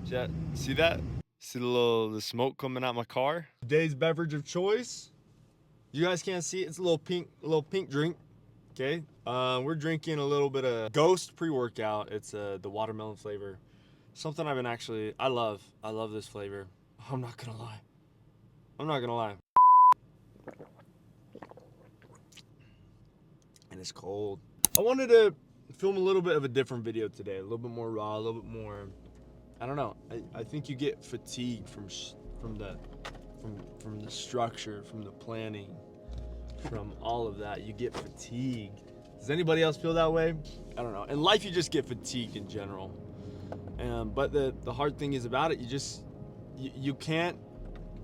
See that? See the smoke coming out my car? Today's beverage of choice. You guys can't see it. It's a little pink drink. Okay. We're drinking a little bit of Ghost pre-workout. It's the watermelon flavor. Something I love. I love this flavor. I'm not gonna lie. And it's cold. I wanted to film a little bit of a different video today. A little bit more raw, a little bit more, I don't know. I think you get fatigued from the structure, from the planning, from all of that. You get fatigued. Does anybody else feel that way? I don't know. In life, you just get fatigued in general. But the hard thing is about it, you can't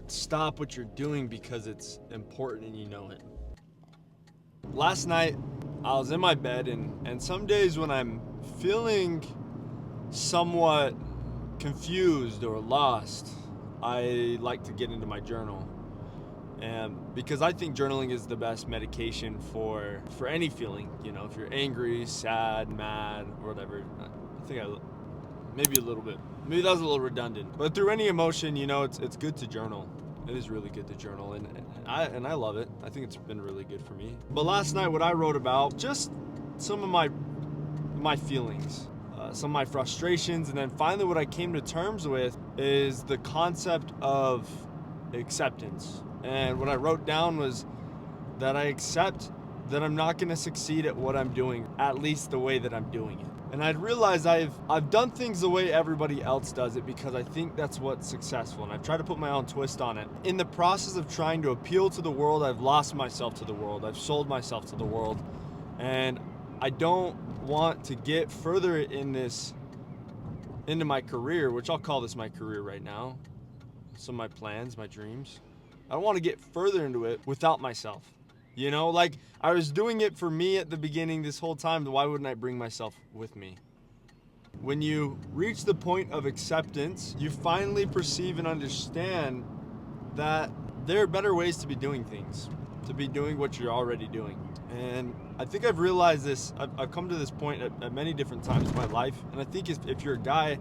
stop what you're doing because it's important and you know it. Last night, I was in my bed, and some days when I'm feeling somewhat confused or lost, I like to get into my journal. And because I think journaling is the best medication for any feeling, you know, if you're angry, sad, mad, or whatever. I think maybe a little bit. Maybe that was a little redundant. But through any emotion, you know, it's good to journal. It is really good to journal, and I love it. I think it's been really good for me. But last night, what I wrote about, just some of my feelings, some of my frustrations, and then finally what I came to terms with is the concept of acceptance. And what I wrote down was that I accept that I'm not going to succeed at what I'm doing, at least the way that I'm doing it. And I'd realized I've done things the way everybody else does it because I think that's what's successful, and I've tried to put my own twist on it. In the process of trying to appeal to the world, I've lost myself to the world. I've sold myself to the world, and I don't want to get further into my career, which I'll call this my career right now. Some of my plans, my dreams. I don't want to get further into it without myself. You know, like I was doing it for me at the beginning this whole time, why wouldn't I bring myself with me? When you reach the point of acceptance, you finally perceive and understand that there are better ways to be doing things, to be doing what you're already doing. And I think I've realized this, I've come to this point at many different times in my life, and I think if you're a guy,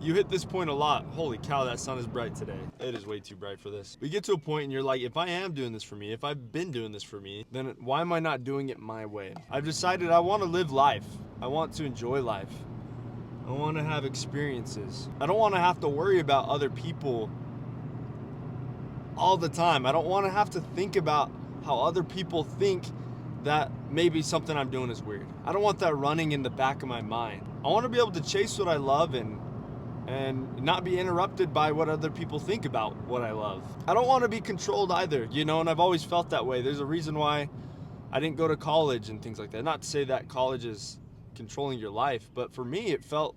you hit this point a lot. Holy cow, that sun is bright today. It is way too bright for this. We get to a point and you're like, if I am doing this for me, if I've been doing this for me, then why am I not doing it my way? I've decided I want to live life. I want to enjoy life. I want to have experiences. I don't want to have to worry about other people all the time. I don't want to have to think about how other people think that maybe something I'm doing is weird. I don't want that running in the back of my mind. I want to be able to chase what I love and not be interrupted by what other people think about what I love. I don't want to be controlled either, you know, and I've always felt that way. There's a reason why I didn't go to college and things like that. Not to say that college is controlling your life, but for me it felt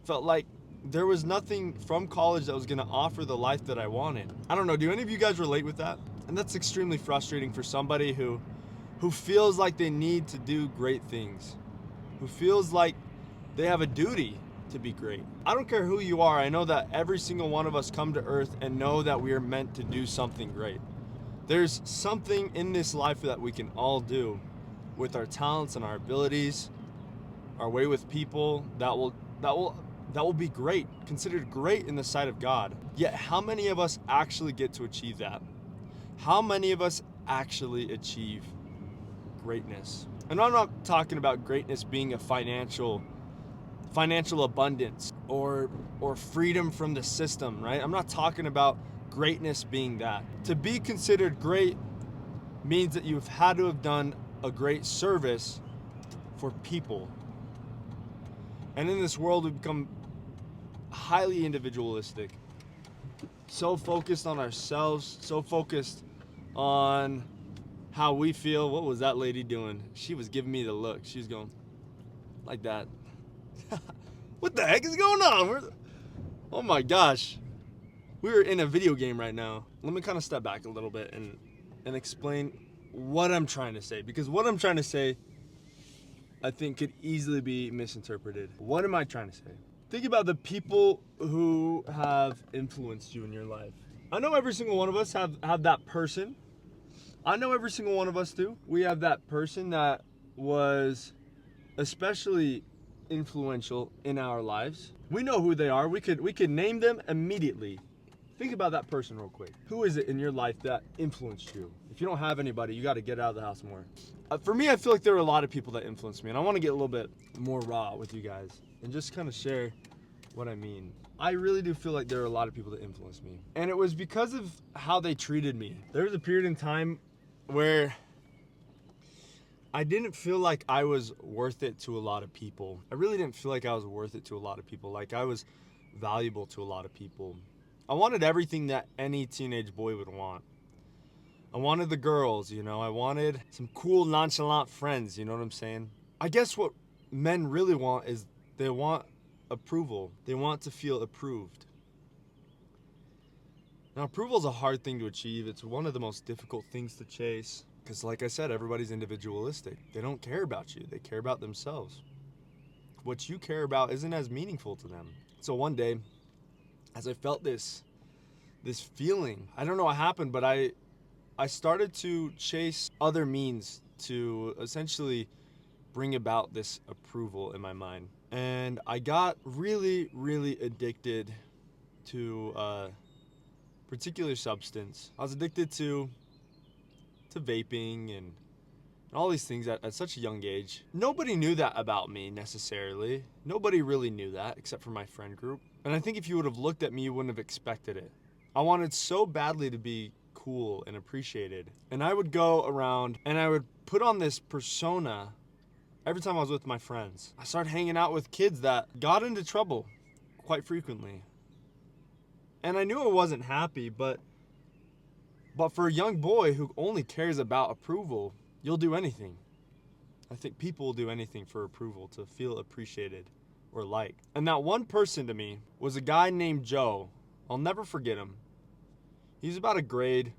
like there was nothing from college that was going to offer the life that I wanted. I don't know, do any of you guys relate with that? And that's extremely frustrating for somebody who feels like they need to do great things, who feels like they have a duty to be great. I don't care who you are. I know that every single one of us come to earth and know that we are meant to do something great. There's something in this life that we can all do with our talents and our abilities, our way with people that will be great, considered great in the sight of God. Yet how many of us actually get to achieve that? How many of us actually achieve greatness? And I'm not talking about greatness being a financial abundance or freedom from the system, right? I'm not talking about greatness being that. To be considered great means that you've had to have done a great service for people. And in this world, we've become highly individualistic, so focused on ourselves, so focused on how we feel. What was that lady doing? She was giving me the look. She's going like that. What the heck is going on? Oh my gosh. We're in a video game right now. Let me kind of step back a little bit and explain what I'm trying to say. Because what I'm trying to say, I think, could easily be misinterpreted. What am I trying to say? Think about the people who have influenced you in your life. I know every single one of us have that person. I know every single one of us do. We have that person that was especially influential in our lives. We know who they are. We could name them immediately. Think about that person real quick. Who is it in your life that influenced you? If you don't have anybody, you got to get out of the house more. For me, I feel like there are a lot of people that influenced me, and I want to get a little bit more raw with you guys and just kind of share what I mean. I really do feel like there are a lot of people that influenced me, and it was because of how they treated me. There was a period in time where I didn't feel like I was worth it to a lot of people. I really didn't feel like I was worth it to a lot of people. Like I was valuable to a lot of people. I wanted everything that any teenage boy would want. I wanted the girls, you know, I wanted some cool, nonchalant friends, you know what I'm saying? I guess what men really want is they want approval. They want to feel approved. Now, approval is a hard thing to achieve. It's one of the most difficult things to chase. Because like I said, everybody's individualistic. They don't care about you. They care about themselves. What you care about isn't as meaningful to them. So one day, as I felt this feeling, I don't know what happened, but I started to chase other means to essentially bring about this approval in my mind. And I got really, really addicted to a particular substance. I was addicted to vaping and all these things at such a young age. Nobody knew that about me necessarily. Nobody really knew that except for my friend group. And I think if you would have looked at me, you wouldn't have expected it. I wanted so badly to be cool and appreciated. And I would go around and I would put on this persona every time I was with my friends. I started hanging out with kids that got into trouble quite frequently. And I knew I wasn't happy, but for a young boy who only cares about approval, you'll do anything. I think people will do anything for approval, to feel appreciated or liked. And that one person to me was a guy named Joe. I'll never forget him. He's about a grade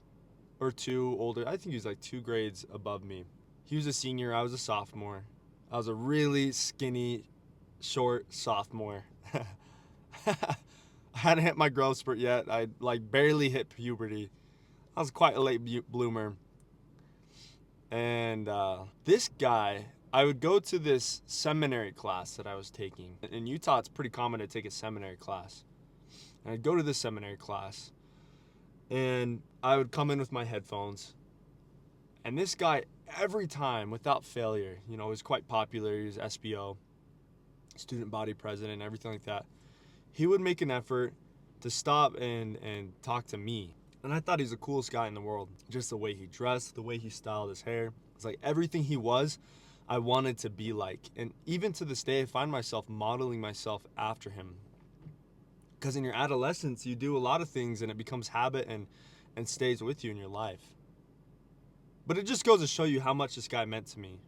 or two older. I think he was like 2 grades above me. He was a senior, I was a sophomore. I was a really skinny, short sophomore. I hadn't hit my growth spurt yet. I barely hit puberty. I was quite a late bloomer. And this guy, I would go to this seminary class that I was taking. In Utah, it's pretty common to take a seminary class. And I'd go to this seminary class, and I would come in with my headphones. And this guy, every time, without failure, you know, he was quite popular. He was SBO, student body president, everything like that. He would make an effort to stop and talk to me. And I thought he was the coolest guy in the world. Just the way he dressed, the way he styled his hair. It's like everything he was, I wanted to be like. And even to this day, I find myself modeling myself after him. Because in your adolescence, you do a lot of things and it becomes habit and stays with you in your life. But it just goes to show you how much this guy meant to me.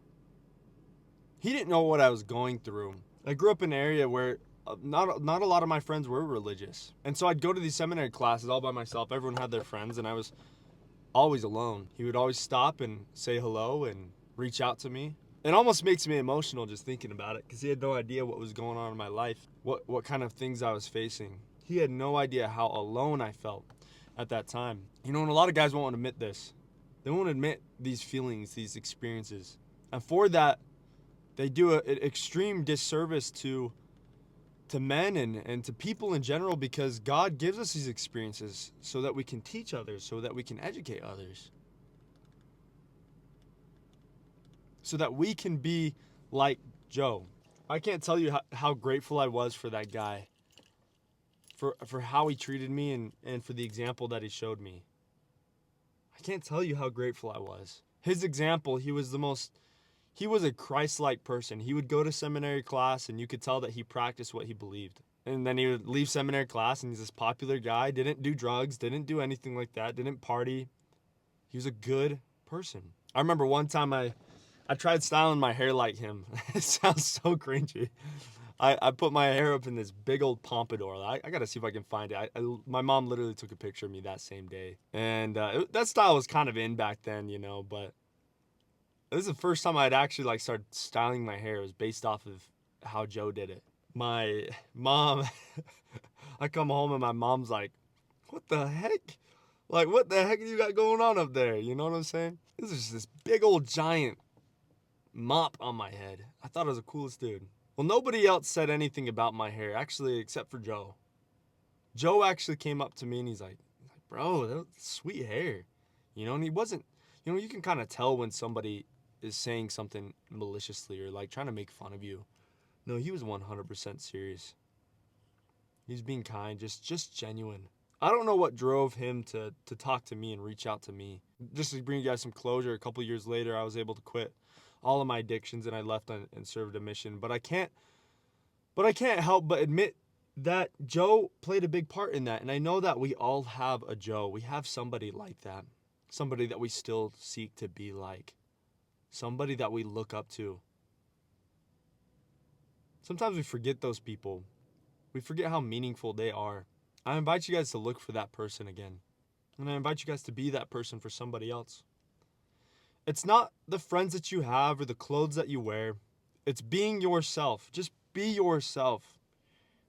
He didn't know what I was going through. I grew up in an area where not a lot of my friends were religious. And so I'd go to these seminary classes all by myself. Everyone had their friends and I was always alone. He would always stop and say hello and reach out to me. It almost makes me emotional just thinking about it, because he had no idea what was going on in my life, what kind of things I was facing. He had no idea how alone I felt at that time. You know, and a lot of guys won't admit this. They won't admit these feelings, these experiences. And for that, they do an extreme disservice to men and to people in general, because God gives us these experiences so that we can teach others, so that we can educate others, so that we can be like Joe. I can't tell you how grateful I was for that guy, for how he treated me and for the example that he showed me. I can't tell you how grateful I was. His example, he was a Christ-like person. He would go to seminary class and you could tell that he practiced what he believed. And then he would leave seminary class and he's this popular guy, didn't do drugs, didn't do anything like that, didn't party. He was a good person. I remember one time I tried styling my hair like him. It sounds so cringy. I put my hair up in this big old pompadour. I gotta see if I can find it. My mom literally took a picture of me that same day. And that style was kind of in back then, you know, but this is the first time I'd actually started styling my hair. It was based off of how Joe did it. My mom, I come home and my mom's like, what the heck? What the heck you got going on up there? You know what I'm saying? This is just this big old giant mop on my head. I thought I was the coolest dude. Well, nobody else said anything about my hair, actually, except for Joe. Joe actually came up to me and he's like, bro, that's sweet hair. You know, and he wasn't, you know, you can kind of tell when somebody is saying something maliciously or like trying to make fun of you. No, he was 100% serious. He's being kind, just genuine. I don't know what drove him to talk to me and reach out to me. Just to bring you guys some closure, a couple years later, I was able to quit all of my addictions and I left and served a mission. But I can't help but admit that Joe played a big part in that. And I know that we all have a Joe. We have somebody like that. Somebody that we still seek to be like. Somebody that we look up to. Sometimes we forget those people. We forget how meaningful they are. I invite you guys to look for that person again. And I invite you guys to be that person for somebody else. It's not the friends that you have or the clothes that you wear. It's being yourself. Just be yourself.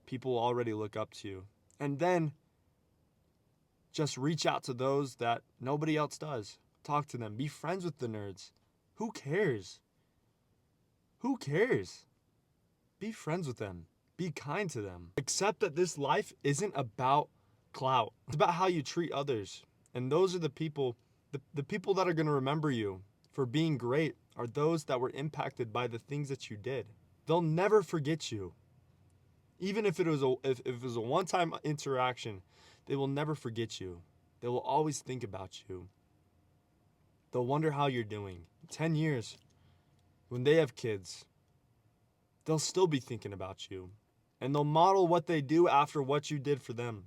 People will already look up to you. And then just reach out to those that nobody else does. Talk to them. Be friends with the nerds. Who cares? Who cares? Be friends with them. Be kind to them. Accept that this life isn't about clout. It's about how you treat others. And those are the people, the people that are going to remember you for being great are those that were impacted by the things that you did. They'll never forget you. Even if it was a one-time interaction, they will never forget you. They will always think about you. They'll wonder how you're doing. 10 years, when they have kids, they'll still be thinking about you. And they'll model what they do after what you did for them.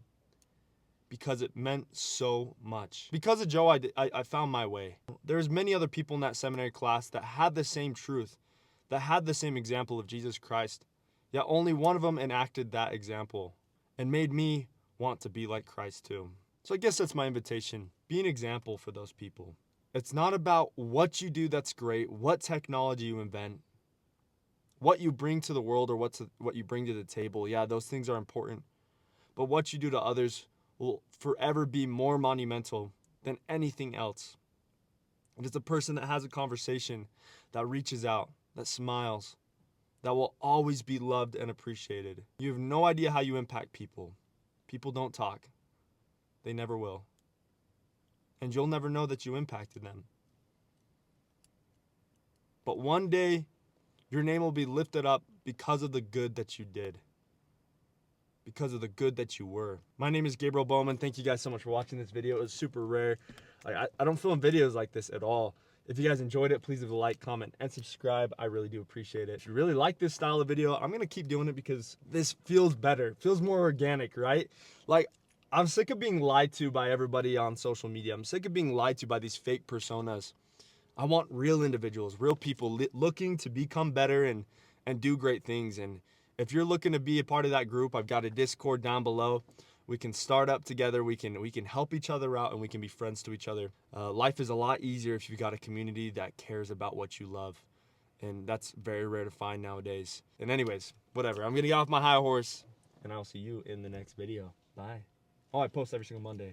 Because it meant so much. Because of Joe, I found my way. There's many other people in that seminary class that had the same truth, that had the same example of Jesus Christ. Yet only one of them enacted that example and made me want to be like Christ too. So I guess that's my invitation. Be an example for those people. It's not about what you do that's great, what technology you invent, what you bring to the world or what you bring to the table. Yeah, those things are important. But what you do to others will forever be more monumental than anything else. It is the person that has a conversation, that reaches out, that smiles, that will always be loved and appreciated. You have no idea how you impact people. People don't talk. They never will. And you'll never know that you impacted them. But one day, your name will be lifted up because of the good that you did. Because of the good that you were. My name is Gabriel Bowman. Thank you guys so much for watching this video. It was super rare. I don't film videos like this at all. If you guys enjoyed it, please leave a like, comment, and subscribe. I really do appreciate it. If you really like this style of video, I'm gonna keep doing it because this feels better. It feels more organic, right? Like, I'm sick of being lied to by everybody on social media. I'm sick of being lied to by these fake personas. I want real individuals, real people looking to become better and do great things. And if you're looking to be a part of that group, I've got a Discord down below. We can start up together. We can help each other out and we can be friends to each other. Life is a lot easier if you've got a community that cares about what you love. And that's very rare to find nowadays. And anyways, whatever. I'm going to get off my high horse and I'll see you in the next video. Bye. Oh, I post every single Monday.